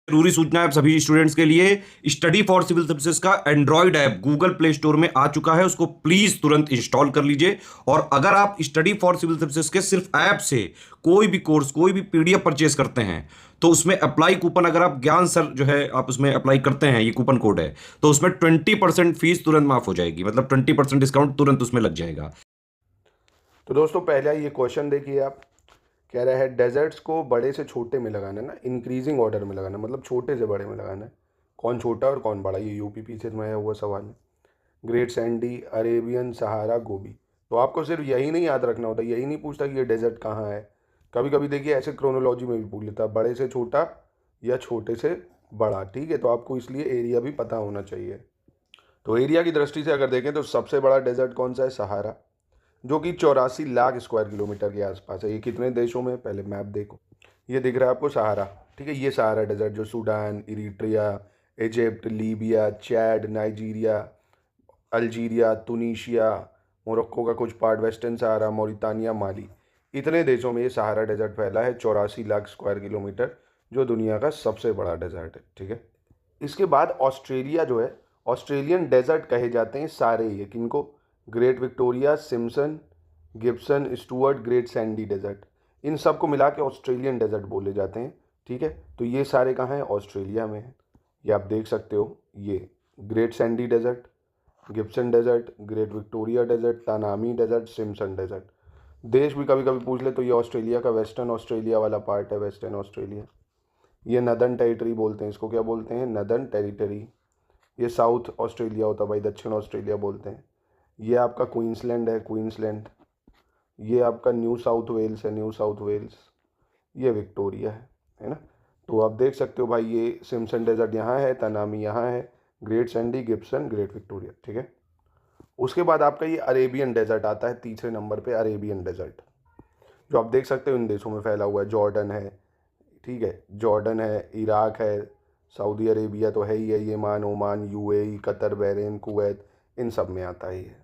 जरूरी सूचना है सभी स्टूडेंट्स के लिए। स्टडी फॉर सिविल सर्विसेज का Android app Google play store में आ चुका है, उसको प्लीज तुरंत इंस्टॉल कर लीजिए। और अगर आप स्टडी फॉर सिविल सर्विसेज के सिर्फ ऐप से कोई भी कोर्स, कोई भी पीडीएफ परचेज करते हैं, तो उसमें अप्लाई कूपन, अगर आप ज्ञान सर जो है आप उसमें अप्लाई करते हैं, ये कूपन कोड है, तो उसमें 20% फीस तुरंत माफ हो जाएगी, मतलब 20% डिस्काउंट तुरंत उसमें लग जाएगा। तो दोस्तों पहला ये क्वेश्चन देखिए आप, कह रहा है डेजर्ट्स को बड़े से छोटे में लगाना है ना, इंक्रीजिंग ऑर्डर में लगाना है, मतलब छोटे से बड़े में लगाना है। कौन छोटा और कौन बड़ा, ये यूपीपीसी में है हुआ सवाल है। ग्रेट सैंडी, अरेबियन सहारा, गोबी। तो आपको सिर्फ यही नहीं याद रखना होता, यही नहीं पूछता कि ये डेजर्ट कहाँ है। कभी कभी देखिए ऐसे क्रोनोलॉजी में भी पूछ लेता, बड़े से छोटा या छोटे से बड़ा। ठीक है, तो आपको इसलिए एरिया भी पता होना चाहिए। तो एरिया की दृष्टि से अगर देखें तो सबसे बड़ा डेजर्ट कौन सा है, सहारा, जो कि 84 लाख स्क्वायर किलोमीटर के आसपास है। ये कितने देशों में है, पहले मैप देखो। ये दिख रहा है आपको सहारा, ठीक है, ये सहारा डेजर्ट जो Sudan, Eritrea, Egypt, Libya, Chad, Nigeria, Algeria, Tunisia, Morocco का कुछ part, Western Sahara, Mauritania, Mali, इतने देशों में ये सहारा डेजर्ट फैला है, 84 लाख स्क्वायर किलोमीटर, जो दुनिया का सबसे बड़ा डेजर्ट है। ठीक है, इसके बाद ऑस्ट्रेलिया जो है, ऑस्ट्रेलियन डेजर्ट कहे जाते हैं सारे ये, किनको, Great Victoria, Simpson, Gibson, Stuart, Great Sandy desert, इन सब को मिला के ऑस्ट्रेलियन डेजर्ट बोले जाते हैं। ठीक है, तो ये सारे कहाँ हैं, ऑस्ट्रेलिया में हैं। ये आप देख सकते हो, ये Great Sandy desert, Gibson desert, Great Victoria desert, Tanami desert, Simpson desert. देश भी कभी कभी पूछ ले तो ये ऑस्ट्रेलिया का वेस्टर्न ऑस्ट्रेलिया वाला पार्ट है, वेस्टर्न ऑस्ट्रेलिया। ये नदर्न टेरिटरी बोलते हैं इसको, क्या बोलते हैं, नदर्न टेरिटरी। ये साउथ ऑस्ट्रेलिया होता है भाई, दक्षिण ऑस्ट्रेलिया बोलते हैं। ये आपका क्वींसलैंड है, क्वींसलैंड। ये आपका न्यू साउथ वेल्स है, न्यू साउथ वेल्स। ये विक्टोरिया है ना। तो आप देख सकते हो भाई, ये सिम्सन डेजर्ट यहाँ है, तनामी यहाँ है, great Sandy, Gibson, great Victoria. ठीक है, उसके बाद आपका ये अरेबियन डेजर्ट आता है तीसरे नंबर पे, अरेबियन डेजर्ट, जो आप देख सकते हो इन देशों में फैला हुआ है। जॉर्डन है, ठीक है, जॉर्डन है, इराक है, सऊदी अरेबिया तो है ही है, Yemen, Oman, UAE, Qatar, Bahrain, Kuwait, इन सब में आता है ये।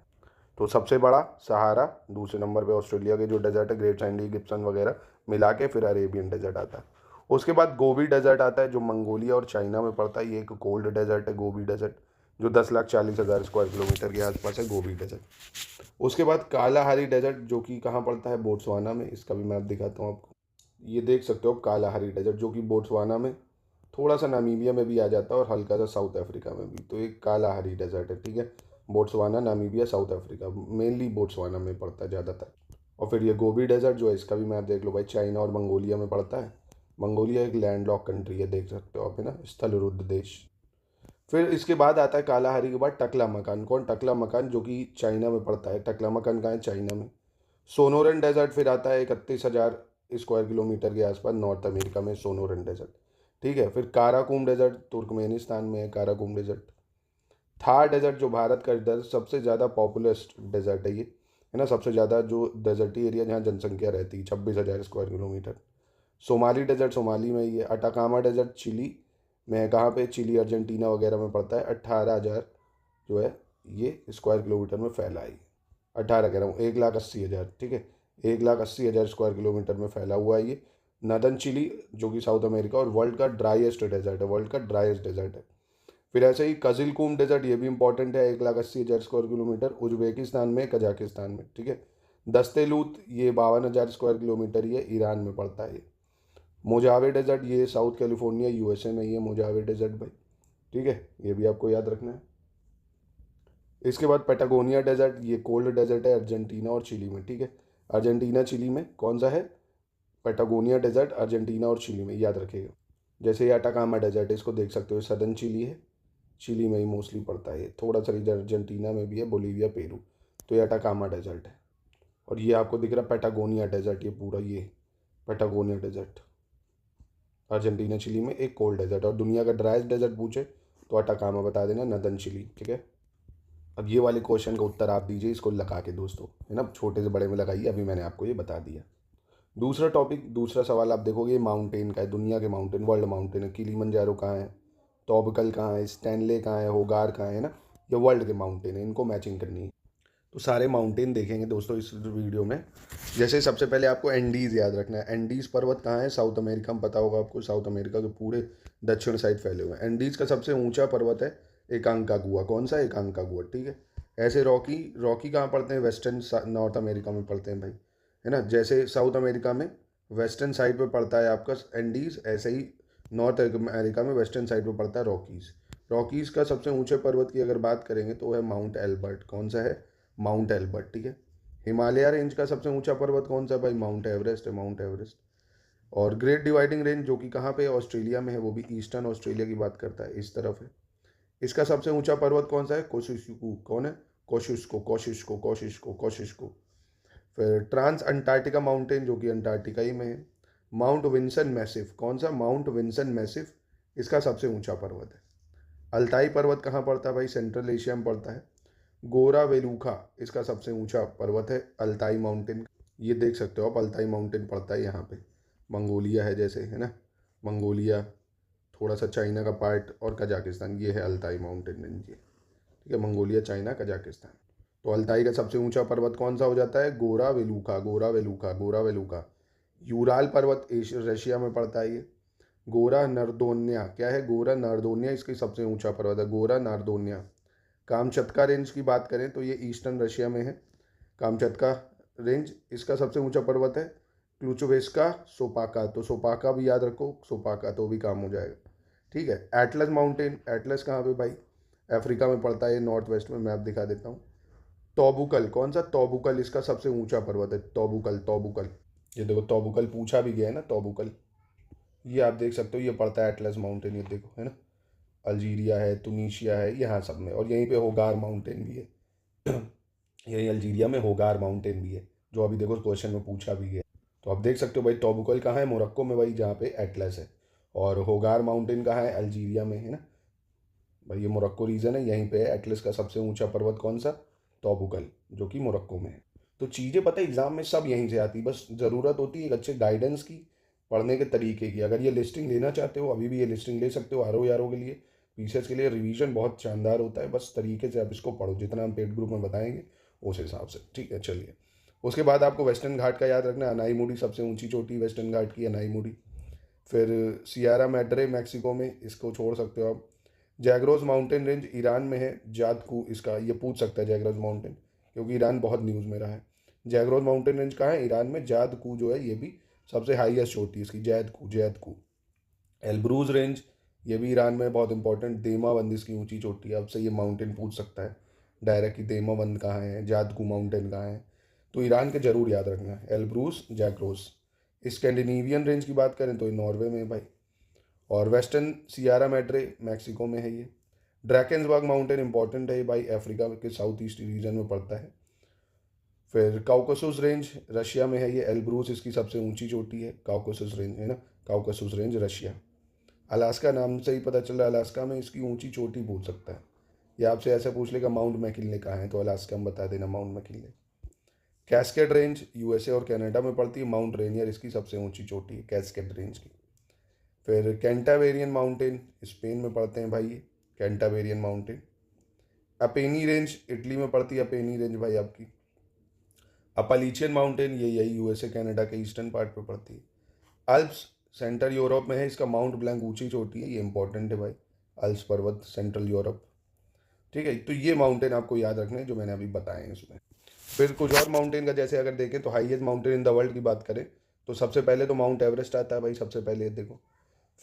तो सबसे बड़ा सहारा, दूसरे नंबर पे ऑस्ट्रेलिया के जो डेजर्ट है, ग्रेट सैंडी, गिब्सन वगैरह मिला के फिर अरेबियन डेजर्ट आता है। उसके बाद गोबी डेजर्ट आता है, जो मंगोलिया और चाइना में पड़ता है। ये एक कोल्ड डेजर्ट है, गोबी डेजर्ट, जो 10,40,000 स्क्वायर किलोमीटर के आसपास है, गोबी डेजर्ट। उसके बाद कालाहारी डेजर्ट, जो कि कहाँ पड़ता है, बोट्सवाना में। इसका भी मैप दिखाता हूँ आपको। ये देख सकते हो कालाहारी डेजर्ट, जो कि बोट्सवाना में, थोड़ा सा नामीबिया में भी आ जाता है और हल्का सा साउथ अफ्रीका में भी। तो एक कालाहारी डेजर्ट है, ठीक है, Botswana, Namibia, south Africa, mainly Botswana में पड़ता है ज़्यादातर। और फिर ये गोबी डेजर्ट जो है, इसका भी मैप देख लो भाई, चाइना और मंगोलिया में पड़ता है। मंगोलिया एक लैंडलॉक कंट्री है, देख सकते हो आप, है ना, स्थलरुद्ध देश। फिर इसके बाद आता है कालाहारी के बाद टकला मकान। कौन, टकला मकान, जो कि चाइना में पड़ता है। टकला मकान कहाँ है, चाइना में। सोनोरन डेजर्ट फिर आता है 31,000 स्क्वायर किलोमीटर के आसपास, नॉर्थ अमेरिका में, सोनोरन डेजर्ट। ठीक है, फिर काराकुम डेजर्ट तुर्कमेनिस्तान में है, काराकुम डेजर्ट। थार डेजर्ट, जो भारत का डेजर्ट सबसे ज़्यादा पॉपुलस डेजर्ट है ये, है ना, सबसे ज़्यादा जो डेजर्टी एरिया जहाँ जनसंख्या रहती है, 26,000 square kilometre. Somali desert, Somali में ये। अटाकामा डेजर्ट चिली में है, कहाँ पे, चिली, अर्जेंटीना वगैरह में पड़ता है। 18,000 जो है ये स्क्वायर किलोमीटर में फैला है। 18 कह रहा हूँ, 1,80,000, ठीक है, 1,80,000 स्क्वायर किलोमीटर में फैला हुआ है ये। नदन चिली, जो कि साउथ अमेरिका, और वर्ल्ड का ड्राइएस्ट डेजर्ट है, वर्ल्ड का ड्राइएस्ट डेजर्ट है। फिर ऐसे ही कजिलकुम डेजर्ट, ये भी इंपॉर्टेंट है, 1,80,000 स्क्वायर किलोमीटर, उज्बेकिस्तान में, कजाकिस्तान में। ठीक है, दस्तेलूत, ये 52,000 स्क्वायर किलोमीटर, ये ईरान में पड़ता है ये। मोजावे डेजर्ट, ये साउथ कैलिफोर्निया, यूएसए में, ये मोजावे डेजर्ट भाई। ठीक है, ये भी आपको याद रखना है। इसके बाद पेटागोनिया डेजर्ट, ये कोल्ड डेजर्ट है, अर्जेंटीना और चिली में। ठीक है, अर्जेंटीना चिली में कौन सा है, पेटागोनिया डेजर्ट, अर्जेंटीना और चिली में, याद रखिएगा। जैसे ये अटाकामा डेजर्ट है, इसको देख सकते हो, सदर्न चिली है, चिली में ही मोस्टली पड़ता है ये, थोड़ा सा इधर अर्जेंटीना में भी है, बोलीविया, पेरू। तो ये अटाकामा डेजर्ट है। और ये आपको दिख रहा है पेटागोनिया डेजर्ट, ये पूरा ये पेटागोनिया डेजर्ट, अर्जेंटीना चिली में, एक कोल्ड डेजर्ट। और दुनिया का ड्राइस्ट डेजर्ट पूछे तो अटाकामा बता देना, नदन चिली। ठीक है, अब ये वाले क्वेश्चन का उत्तर आप दीजिए इसको लगा के दोस्तों, है ना, छोटे से बड़े में लगाइए, अभी मैंने आपको ये बता दिया। दूसरा टॉपिक, दूसरा सवाल आप देखोगे, माउंटेन का है, दुनिया के माउंटेन, वर्ल्ड माउंटेन है। किलीमंजारो कहाँ है, तोबकल कहाँ है, स्टैनले कहाँ है, होगार कहाँ है ना, ये वर्ल्ड के माउंटेन है, इनको मैचिंग करनी है। तो सारे माउंटेन देखेंगे दोस्तों इस वीडियो में। जैसे सबसे पहले आपको एंडीज़ याद रखना है। एंडीज़ पर्वत कहाँ है? साउथ अमेरिका में, पता होगा आपको। साउथ अमेरिका के पूरे दक्षिण साइड फैले हुए हैं। एंडीज़ का सबसे ऊंचा पर्वत है एकांकागुआ। कौन सा? एकांकागुआ, ठीक है। ऐसे रॉकी, रॉकी कहाँ पड़ते हैं? वेस्टर्न नॉर्थ अमेरिका में पड़ते हैं भाई, है ना। जैसे साउथ अमेरिका में वेस्टर्न साइड पे पड़ता है आपका एंडीज़, ऐसे ही नॉर्थ अमेरिका में वेस्टर्न साइड पे पड़ता है रॉकीज़। रॉकीज़ का सबसे ऊंचे पर्वत की अगर बात करेंगे तो है माउंट एल्बर्ट। कौन सा है? माउंट एल्बर्ट, ठीक है। हिमालय रेंज का सबसे ऊंचा पर्वत कौन सा है भाई? माउंट एवरेस्ट है, माउंट एवरेस्ट। और ग्रेट डिवाइडिंग रेंज जो कि कहाँ पे है? ऑस्ट्रेलिया में है, वो भी ईस्टर्न ऑस्ट्रेलिया की बात करता है, इस तरफ है। इसका सबसे ऊंचा पर्वत कौन सा है? कोशिस्को। कौन है? कोशिस्को, कोशिस्को, कोशिस्को, कोशिस्को। फिर ट्रांस अंटार्कटिका माउंटेन जो कि अंटार्कटिका ही में है। Mount Vinson Massif. कौन सा? माउंट विंसन मैसिव इसका सबसे ऊंचा पर्वत है। अल्ताई पर्वत कहाँ पड़ता है भाई? सेंट्रल एशिया में पड़ता है। गोरा वेलुखा इसका सबसे ऊंचा पर्वत है, अल्ताई माउंटेन। ये देख सकते हो आप, अल्ताई माउंटेन पड़ता है यहाँ पे। मंगोलिया है जैसे, है ना, मंगोलिया, थोड़ा सा चाइना का पार्ट और कजाकिस्तान, ये है अल्ताई माउंटेन रेंज, ये ठीक है। Mongolia, China, Kazakhstan. तो अल्ताई का सबसे ऊंचा पर्वत कौन सा हो जाता है? गोरा वेलुखा, गोरा वेलुखा, गोरा वेलुखा। यूराल पर्वत रशिया में पड़ता है ये। गोरा नर्दोनिया, क्या है? गोरा नर्दोनिया इसकी सबसे ऊंचा पर्वत है, गोरा नार्दोनिया। कामचत्का रेंज की बात करें तो ये ईस्टर्न रशिया में है। कामचत्का रेंज, इसका सबसे ऊंचा पर्वत है क्लुचवेस्का सोपाका। तो सोपाका भी याद रखो, सोपाका, तो भी काम हो जाएगा, ठीक है। एटलस माउंटेन, एटलस कहाँ पे भाई? अफ्रीका में पड़ता है, नॉर्थ वेस्ट में, मैप दिखा देता हूँ। तोबुकल, कौन सा? तोबुकल इसका सबसे ऊंचा पर्वत है, तोबुकल, तोबुकल। ये देखो तोबुकल पूछा भी गया है ना, तोबुकल। ये आप देख सकते हो, ये पड़ता है एटलस माउंटेन, ये देखो, है ना। अल्जीरिया है, तुनीशिया है, यहाँ सब में। और यहीं पे होगार माउंटेन भी है यही अल्जीरिया में होगार माउंटेन भी है, जो अभी देखो क्वेश्चन में पूछा भी गया। तो आप देख सकते हो भाई, तोबुकल कहाँ है? मोरक्को में भाई, जहाँ पे एटलस है। और होगार माउंटेन कहाँ है? अल्जीरिया में, है ना भाई, ये मोरक्को रीजन है, यहीं पे है। एटलस का सबसे ऊंचा पर्वत कौन सा? तोबुकल, जो कि मोरक्को में है। तो चीज़ें पता है एग्जाम में सब यहीं से आती, बस ज़रूरत होती है एक अच्छे गाइडेंस की, पढ़ने के तरीके की। अगर ये लिस्टिंग लेना चाहते हो, अभी भी ये लिस्टिंग ले सकते हो, आर यारों के लिए, पीसीएस के लिए। रिवीजन बहुत शानदार होता है, बस तरीके से आप इसको पढ़ो, जितना हम पेड ग्रुप में बताएंगे उस हिसाब से, ठीक है। चलिए, उसके बाद आपको वेस्टर्न घाट का याद रखना है। अनाईमुडी सबसे ऊंची चोटी वेस्टर्न घाट की, अनाईमुडी। फिर सियारा मैड्रे मैक्सिको में, इसको छोड़ सकते हो आप। जैग्रोस माउंटेन रेंज ईरान में है, जादकू इसका, ये पूछ सकता है जैग्रोस माउंटेन, क्योंकि ईरान बहुत न्यूज़ में रहा है। जैग्रोस माउंटेन रेंज कहाँ है? ईरान में। जादकू जो है ये भी सबसे हाईएस्ट चोटी है इसकी, जैदकू, जैदकू। एल्ब्रूज रेंज, ये भी ईरान में बहुत इंपॉर्टेंट। देमावंद इसकी ऊंची चोटी है। आपसे ये माउंटेन पूछ सकता है डायरेक्ट कि देमावंद कहाँ है, जादकू माउंटेन कहाँ है, तो ईरान के जरूर याद रखना है, एल्ब्रूज, जैग्रोस। स्कैंडिनेवियन रेंज की बात करें तो ये नॉर्वे में है भाई। और वेस्टर्न सियारा मैड्रे मैक्सिको में है ये। ड्रैकेंसबर्ग माउंटेन इंपॉर्टेंट है भाई, अफ्रीका के साउथ ईस्ट रीजन में पड़ता है। फिर काउकासस रेंज रशिया में है ये, एल्ब्रूस इसकी सबसे ऊंची चोटी है, काउकासस रेंज, है ना, काउकासस रेंज रशिया। अलास्का, नाम से ही पता चल रहा है, अलास्का में इसकी ऊंची चोटी पूछ सकता है। या आपसे ऐसे पूछ लेगा माउंट मैकिनले कहाँ है, तो अलास्का में बता देना, mount McKinley. Cascade range USA और कनाडा में पड़ती है, माउंट रेनियर इसकी सबसे ऊंची चोटी है, कैस्केड रेंज की। फिर कैंटावेरियन माउंटेन स्पेन में पड़ते हैं भाई, ये कैंटावेरियन माउंटेन। अपेनी रेंज इटली में पड़ती है, अपेनी रेंज भाई आपकी। अपालीचियन माउंटेन, ये यही यूएसए कनाडा के ईस्टर्न पार्ट पे पड़ती है। अल्प्स सेंट्रल यूरोप में है, इसका माउंट ब्लैंक ऊंची चोटी है, ये इंपॉर्टेंट है भाई, अल्प्स पर्वत सेंट्रल यूरोप, ठीक है। तो ये माउंटेन आपको याद रखने हैं जो मैंने अभी बताए हैं इसमें। फिर कुछ और माउंटेन का जैसे अगर देखें तो highest mountain in the world की बात करें तो सबसे पहले तो माउंट एवरेस्ट आता है भाई, सबसे पहले देखो।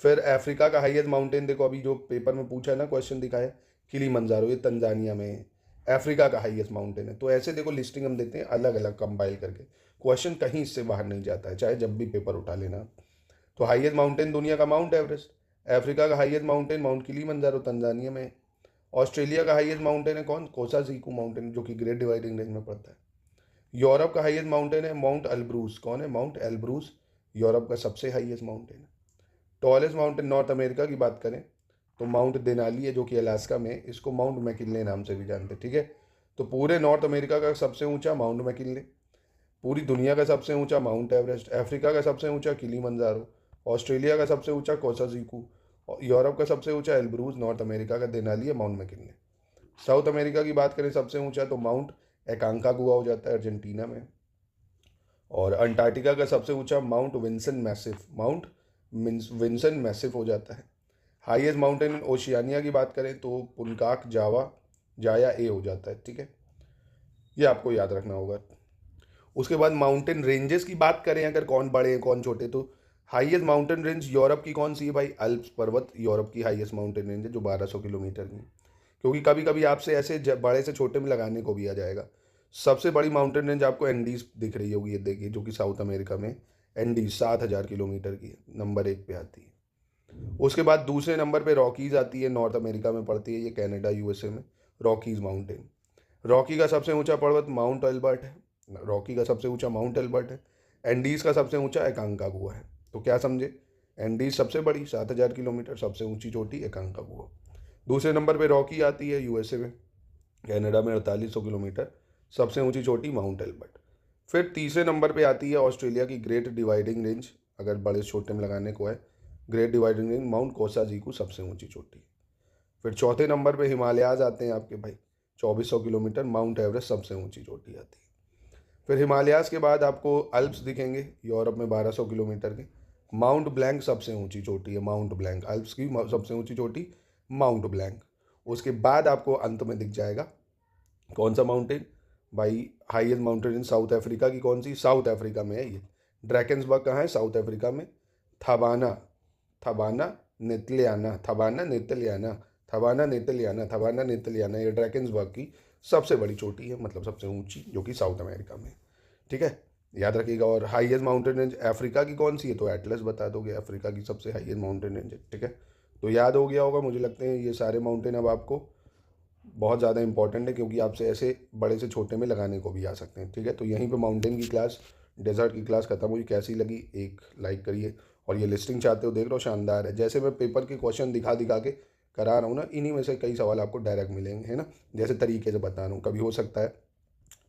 फिर अफ्रीका का हाईएस्ट माउंटेन देखो, अभी जो पेपर में पूछा है ना, क्वेश्चन दिखाया, किलीमंजारो, ये तंजानिया में है, अफ्रीका का हाईएस्ट माउंटेन है। तो ऐसे देखो लिस्टिंग हम देते हैं अलग अलग कंपाइल करके, क्वेश्चन कहीं इससे बाहर नहीं जाता है, चाहे जब भी पेपर उठा लेना। तो हाईएस्ट माउंटेन दुनिया का माउंट एवरेस्ट, अफ्रीका का highest mountain mount Kilimanjaro Tanzania में, ऑस्ट्रेलिया का हाईएस्ट माउंटेन है कौन? कोसाजीकू माउंटेन, जो कि ग्रेट डिवाइडिंग रेंज में पड़ता है। यूरोप का हाईएस्ट माउंटेन है माउंट एल्ब्रूस, कौन है? माउंट एल्ब्रूस यूरोप का सबसे हाईएस्ट माउंटेन है। टॉलेस्ट माउंटेन नॉर्थ अमेरिका की बात करें तो माउंट देनाली है, जो कि अलास्का में है, इसको माउंट मैकिनले नाम से भी जानते हैं, ठीक है। तो पूरे नॉर्थ अमेरिका का सबसे ऊंचा माउंट मैकिनले, पूरी दुनिया का सबसे ऊंचा माउंट एवरेस्ट, अफ्रीका का सबसे ऊंचा किलीमंजारो, ऑस्ट्रेलिया का सबसे ऊंचा कोसाजीकू, यूरोप का सबसे ऊंचा एल्ब्रूज, नॉर्थ अमेरिका का देनाली है माउंट मैकिनले। साउथ अमेरिका की बात करें सबसे ऊंचा तो माउंट एकांकागुआ हो जाता है अर्जेंटीना में। और अंटार्कटिका का सबसे ऊंचा माउंट विंसन मैसिव हो जाता है। हाईएस्ट माउंटेन इन ओशियानिया की बात करें तो पुनकाक जाया ए हो जाता है, ठीक है, ये आपको याद रखना होगा। उसके बाद माउंटेन रेंजेस की बात करें अगर कौन बड़े हैं कौन छोटे, तो हाईएस्ट माउंटेन रेंज यूरोप की कौन सी है भाई? अल्प्स पर्वत यूरोप की हाईएस्ट माउंटेन रेंज है जो 1200 किलोमीटर की। क्योंकि कभी कभी आपसे ऐसे बड़े से छोटे में लगाने को भी आ जाएगा। सबसे बड़ी माउंटेन रेंज आपको एंडीज दिख रही होगी, ये देखिए, जो कि साउथ अमेरिका में एंडीज 7000 किलोमीटर की नंबर 1 पे आती है। उसके बाद दूसरे नंबर पे रॉकीज आती है, नॉर्थ अमेरिका में पड़ती है, ये कनाडा यूएसए में रॉकीज माउंटेन। रॉकी का सबसे ऊंचा पर्वत माउंट एल्बर्ट है, रॉकी का सबसे ऊंचा माउंट एल्बर्ट है। एंडीज का सबसे ऊंचा एकांकागुआ है। तो क्या समझे? एंडीज सबसे बड़ी 7000 किलोमीटर, सबसे ऊंची चोटी एकांकागुआ। दूसरे नंबर पे रॉकी आती है यूएसए में, कनाडा में 4800 किलोमीटर, सबसे ऊंची चोटी माउंट एल्बर्ट। फिर तीसरे नंबर पे आती है ऑस्ट्रेलिया की ग्रेट डिवाइडिंग रेंज, अगर बड़े छोटे में लगाने को है, ग्रेट डिवाइडिंग रेंज माउंट कोसाजीकू सबसे ऊंची चोटी। फिर चौथे नंबर पे हिमालयाज आते हैं आपके भाई, 2400 किलोमीटर, माउंट एवरेस्ट सबसे ऊंची चोटी आती है। फिर हिमालयाज के बाद आपको अल्प्स दिखेंगे यूरोप में 1200 किलोमीटर के। माउंट ब्लैंक सबसे ऊंची चोटी है, माउंट ब्लैंक अल्प्स की सबसे ऊंची चोटी माउंट ब्लैंक। उसके बाद आपको अंत में दिख जाएगा कौन सा माउंटेन भाई? Highest mountain in south Africa की कौन सी? साउथ अफ्रीका में है ये। ड्रैकेंसबर्ग कहाँ है? साउथ अफ्रीका में। थबाना थबाना नेतलियाना थबाना नेतलियाना थबाना नेतलियाना थबाना नेतलियाना, ये ड्रैकेंसबर्ग की सबसे बड़ी चोटी है, मतलब सबसे ऊंची, जो कि साउथ अमेरिका में, ठीक है, याद रखिएगा। और हाईएस्ट माउंटेन रेंज अफ्रीका की कौन सी है? तो एटलस बता दोगे, अफ्रीका की सबसे हाईएस्ट माउंटेन रेंज है, ठीक है। तो याद हो गया होगा, मुझे लगते हैं ये सारे माउंटेन अब आपको बहुत ज़्यादा इंपॉर्टेंट है, क्योंकि आपसे ऐसे बड़े से छोटे में लगाने को भी आ सकते हैं, ठीक है। तो यहीं पे माउंटेन की क्लास, डेजर्ट की क्लास खत्म हुई। कैसी लगी एक लाइक करिए, और ये लिस्टिंग चाहते हो देख लो, शानदार है। जैसे मैं पेपर के क्वेश्चन दिखा दिखा के करा रहा हूँ ना, इन्हीं में से कई सवाल आपको डायरेक्ट मिलेंगे, है ना, जैसे तरीके से बता रहा हूँ। कभी हो सकता है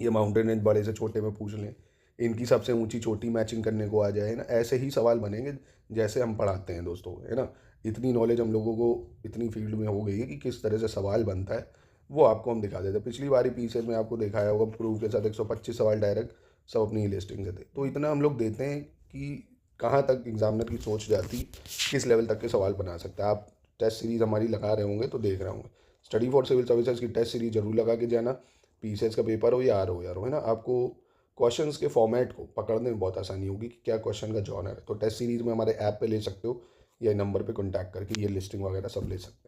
ये माउंटेन रेंज बड़े से छोटे में पूछ लें, इनकी सबसे ऊंची चोटी मैचिंग करने को आ जाए, है ना, ऐसे ही सवाल बनेंगे जैसे हम पढ़ाते हैं दोस्तों, है ना। इतनी नॉलेज हम लोगों को इतनी फील्ड में हो गई है कि किस तरह से सवाल बनता है वो आपको हम दिखा देते हैं। पिछली बारी पीसीएस में आपको दिखाया होगा, प्रूफ के साथ 125 सवाल डायरेक्ट सब अपनी लिस्टिंग से थे। तो इतना हम लोग देते हैं कि कहाँ तक एग्जामिनर की सोच जाती, किस लेवल तक के सवाल बना सकता है। आप टेस्ट सीरीज़ हमारी लगा रहे होंगे तो देख रहे होंगे, स्टडी फॉर सिविल सर्विसेज की टेस्ट सीरीज जरूर लगा के जाना। पीसीएस का पेपर हो या आर हो यार हो, है ना, आपको क्वेश्चंस के फॉर्मेट को पकड़ने में बहुत आसानी होगी कि क्या क्वेश्चन का जॉनर है। तो टेस्ट सीरीज में हमारे ऐप पे ले सकते हो, या नंबर पे कॉन्टैक्ट करके ये लिस्टिंग वगैरह सब ले सकते हो।